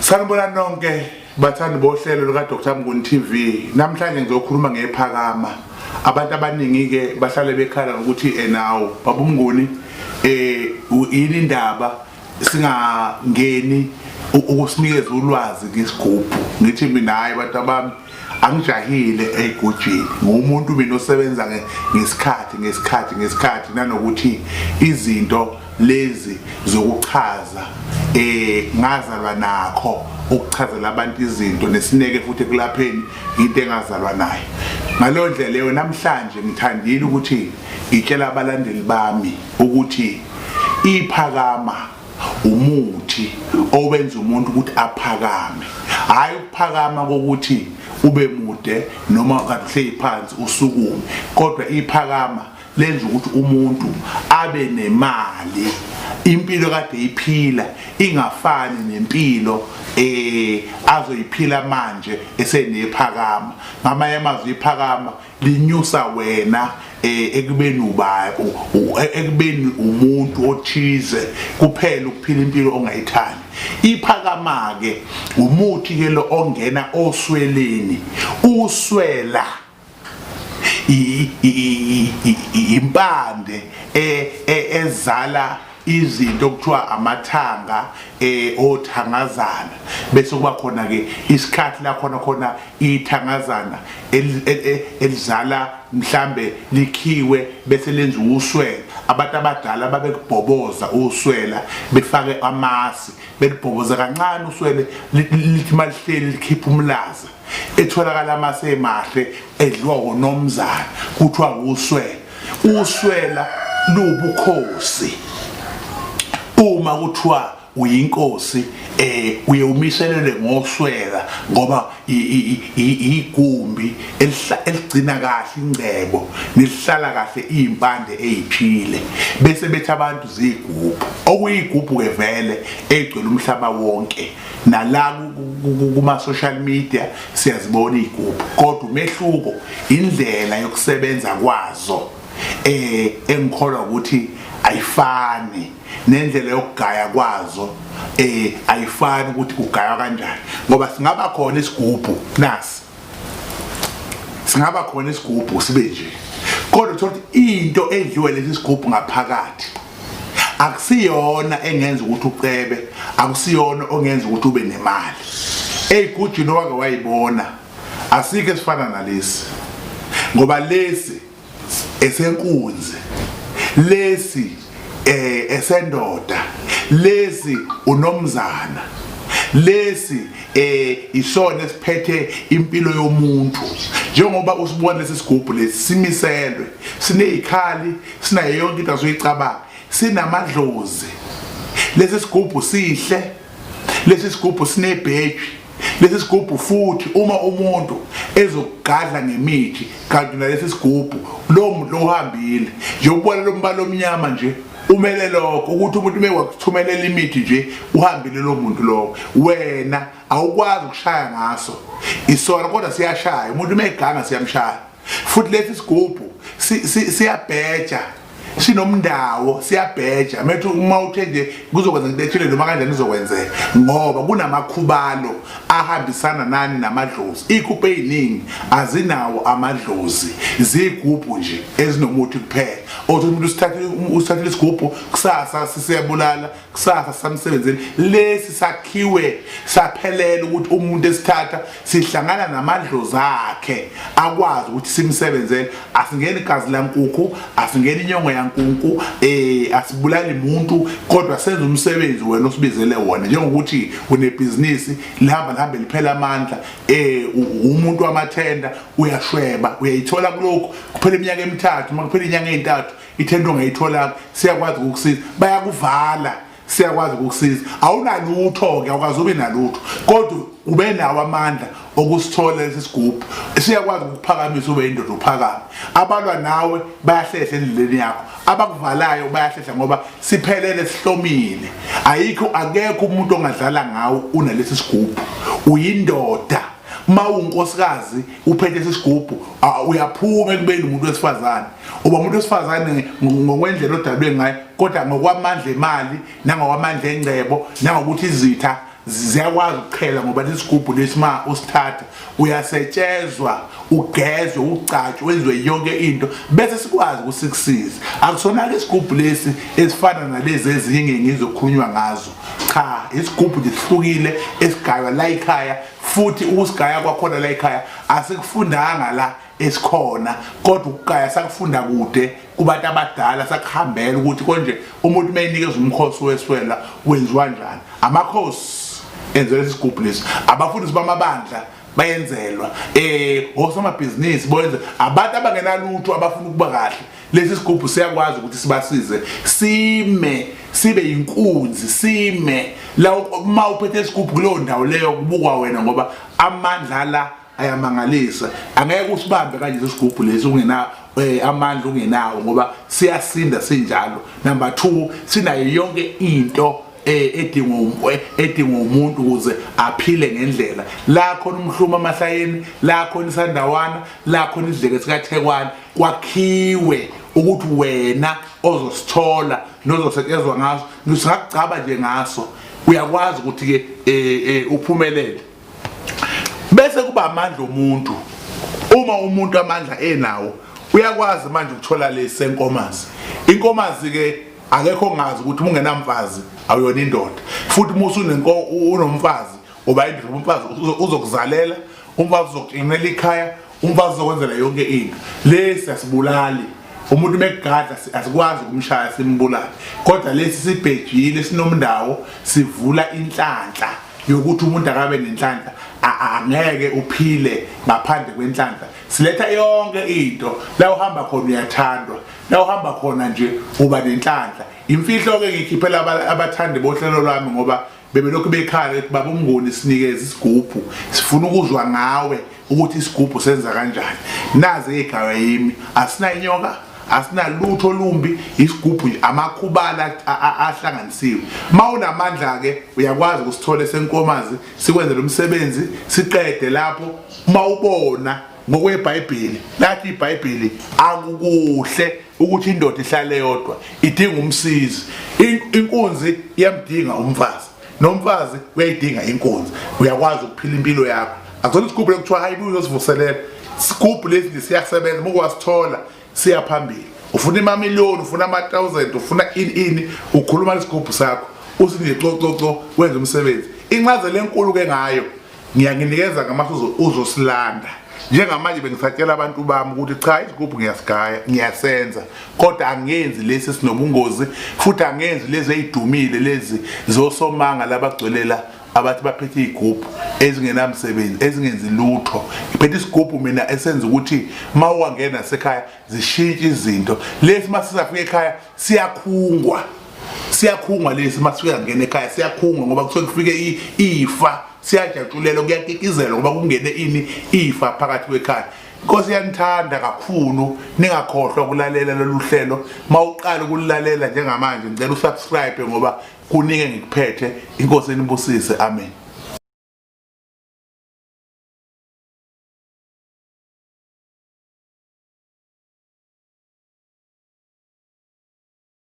Sanibona nonke bathandi bohlelo luka Dr. Mnguni TV. Namhlanje ngizokhuluma ngephakama. Abantu abaningi ke bahlale bekhala ukuthi nawo baba Mnguni yini indaba singangeni ukusinikeza ulwazi ngesigubhu. Ngithi mina hayi bantu abami angijahile egojini. Ngumuntu mina osebenza ngesikhathi nanokuthi izinto lezi zokuchaza ngazalwa nakho ukuchazela abantu izinto nesineke futhi kulapheni into engazalwa nayo. Ngalo ndlela leyo namhlanje ngithandile ukuthi ngitshela abalandeli bami ukuthi iphakama umuthi owenza umuntu ukuthi aphakame, hayi ukuphakama kokuthi ube mude noma kahle phansi usukume, kodwa iphakama lenza ukuthi umuntu abe nemali, impilo kade iphila ingafani nempilo azoyiphila manje esenephakama. Ngamanye amazwi iphakama linyusa wena ekubeni ekubeni umuntu othize kuphela ukuphila impilo ongayithandi. Iphakama ke umuthi ke lo ongena osweleni, uswela impande ezala izinto okuthiwa amathanga othangazana, bese kuba khona ke isikhathi la khona ithangazana elizala mhlambe likhiwe bese lenza uswela. Abantu abadala babekubhoboza uswela befake amasi, belibhoboza kancane uswele lithi malihleli likhipha umlaza, etholakala amasi emahle edliwa unomzana kuthiwa uswela. Uswela lubukhosi. Uma kuthiwa uyinkosi uyewumiselele ngoswela ngoba igumbi eligcina kahle ingcebo nelihlala kahle impande eziphile, bese bethi abantu zigubhu okuyigubhu ke vele egcwele umhlaba wonke. Nala kuma social media siyazibona igubhu, kodwa umehluko indlela yokusebenza kwazo engikholwa ukuthi ayifani, nendlela yokugaya kwazo ayifani ukuthi kugaywa kanjani. Ngoba singaba khona isigubhu nasi, singaba khona isigubhu sibe nje, kodwa uthola into edliwe lesi sigubhu ngaphakathi akusiyona engenza ukuthi ucebe, akusiyona ongenza ukuthi ube nemali. Eyigujini wake wayibona asike esifana nalesi, ngoba lesi esenkunzi, lesi esendoda, lesi unomzana, lesi isona esiphethe impilo yomuntu. Njengoba usibona lesi sigubhu lesi simiselwe, sinezikhali, sinayo yonke into azoyicabanga, sinamadlozi. Lesi sigubhu sihle, lesi sigubhu sinebheji, lesi sigubhu futhi uma umuntu ezogadla ngemithi kanti nalesi sigubhu lo muntu ohambile njengobona lo mbala omnyama nje umele lokho ukuthi umuntu mewakuthumelela imithi nje uhambile lo muntu lo, wena awukwazi ukushaya ngaso isona kodwa siyashaya. Umuntu meganga siyamshaya. Futhi lesi sigubhu siyabheja, sinomndawo, siyabheja. Methu uma uthe nje kuzokwenza into ethile noma kanjani izokwenzeka, ngoba kunamakhubalo ahambisana nani namadlozi. Ikhuphe eziningi azinawo amadlozi, zigubhu nje ezinomuthi kuphela. Othi umuntu usithathile isigubhu kusasa sisiyabulala, kusasa samsebenzeni. Lesi sakhiwe saphelela ukuthi umuntu esithatha sihlangana namadlozi akhe akwazi ukuthi simsebenzele. Asingeni igazi lankukhu, asingeni inyongo yankunku, asibulali umuntu, kodwa senza umsebenzi wena osibizele wona. Njengokuthi unebhizinisi lihambe liphela amandla, umuntu wamathenda uyashweba, uyayithola kulokho kuphela iminyaka emithathu, makuphela inyanga ezintathu ithenda ongayithola siyakwazi ukukusiza, bayakuvala siyakwazi ukukusiza. Awunalutho ke, awukazi ube nalutho, kodwa ube nawo amandla okusithola lesi sigubhu. Siyakwazi ukuphakamisa ube indoda uphakame. Abalwa nawe bayahlehla endleleni yakho, abakuvalayo bayahlehla ngoba siphelele sihlomile. Akekho umuntu ongadlala ngawo unalesi sigubhu. Uyindoda. Uma unkosikazi uphethe isigubhu uyaphuma ekubeni umuntu wesifazane. Uba umuntu wesifazane ngokwendlela odalwe ngayo, kodwa ngokwamandla emali nangokwamandla engcebo nangokuthi izitha ziyakwazi ukuqhela ngoba lesigubhu lesima usithatha uyasetshezwa ugezwe ucatshwe wenziwe yonke into bese sikwazi ukusikusiza. Akusona lesigubhu lesi esifana nalezi ezinye ngizokhulunywa ngazo, cha isigubhu sihlukile esigaywa la ekhaya, futhi ukusigaya kwakhona la ekhaya asikufundanga la esikhona kodwa ukugaya sakufunda kude kubantu abadala sakuhambela ukuthi konje umuntu mayinikeza umkhosi weswela wenziwa kanjani. Amakhosi enzelwe isigubhu lesi, abafundisi bamabandla bayenzelwa, osomabhizinisi boyenza, abantu abangenalutho abafuna ukuba kahle lesi sigubhu siyakwazi ukuthi sibasize sibe inkunzi sime la uma uphethe isigubhu kuleyo ndawo leyo kubukwa wena ngoba amandla la ayamangalisa. Angeke usibambe kanje lesigubhu lesi ungena amandla ungenawo ngoba siyasinda sinjalo. Number 2, sinayo yonke into edinga umuntu ukuze aphile ngendlela. La khona umhluma amahlayeni, la khona isandawana, la khona isidleke sikaThekwani kwakhiwe ukuthi wena ozosithola nozosetshezwa ngaso ngisingacaba nje ngaso uyakwazi ukuthi ke uphumelele. Bese kuba amandla omuntu. Uma umuntu amandla enawo uyakwazi manje ukuthola lesi senkomazi. Inkomazi ke akekho ngazi ukuthi ungenamfazi awuyona indoda, futhi musu unomfazi uba indlu umfazi uzokuzalela, umfazi uzokuqinela ikhaya, umfazi uzokwenzela yonke into. Lesi asibulali umuntu megadla asikwazi ukumshaya simbulali, kodwa lesi sibhejile sinomndawo sivula inhlanhla yokuthi umuntu akabe nenhlanhla angeke uphile ngaphandle kwenhlanhla. Siletha yonke into la uhamba khona uyathandwa, la uhamba khona nje uba nenhlanhla. Imfihlo ke ngikhiphela abathandi bohlelo lwami ngoba bebelokhu bekhala ukuthi baba uMnguni sinikeze isigubhu, sifuna ukuzwa ngawe ukuthi isigubhu senza kanjani. Nazi igaba yimi, asina inyoka, asinalutho lumbi, isigubhu amakhubala ahlanganisiwe. Mawunamandla ke uyakwazi ukusithola senkomazi sikwenzele umsebenzi siqede lapho. Mawubona ngokweBhayibheli lathi iBhayibheli akukuhle ukuthi indoda ihlale yodwa, idinga umsizi. Inkunzi iyamdinga umfazi, nomfazi uyayidinga inkunzi. Uyakwazi ukuphila impilo yakho. Akuzona isigubhu lekuthiwa hayi uzosivuselela. Isigubhu lesi siyasebenza, mukwasithola siya phambili. Ufuna imamiliyoni, ufuna ama-1000, ufuna ini ukhuluma lesigubhu sakho usinike coco wenza umsebenzi. Incazelo enkulu ke ngayo ngiyakunikeza ngamasu uzosilanda. Njengamanje bengisatshela abantu bami ukuthi cha isigubhu ngiyasigaya ngiyasenza, kodwa angenzi lesi sinobungozi, futhi angenzi lezi ezidumile lezi zosomanga labagcwelela abathi baphethe igubhu ezingenamsebenzi ezingenzi lutho. Ngiphethe isigubhu mina esenza ukuthi mawangena sekhaya zishintshe izinto. Lesi masisafika ekhaya siyakhungwa lesi masifika ngene ekhaya siyakhungwa ngoba kusuke kufike ifa, siyajatshulela kuyakikizela ngoba kungene ifa phakathi kwekhaya. Inkosi yanithanda kakhulu, ningakhohlwa ukulalela lolu hlelo. Mawuqala ukulalela njengamanje ngicela usubscribe ngoba kuningi ngikuphethe. Inkosi inibusise, amen.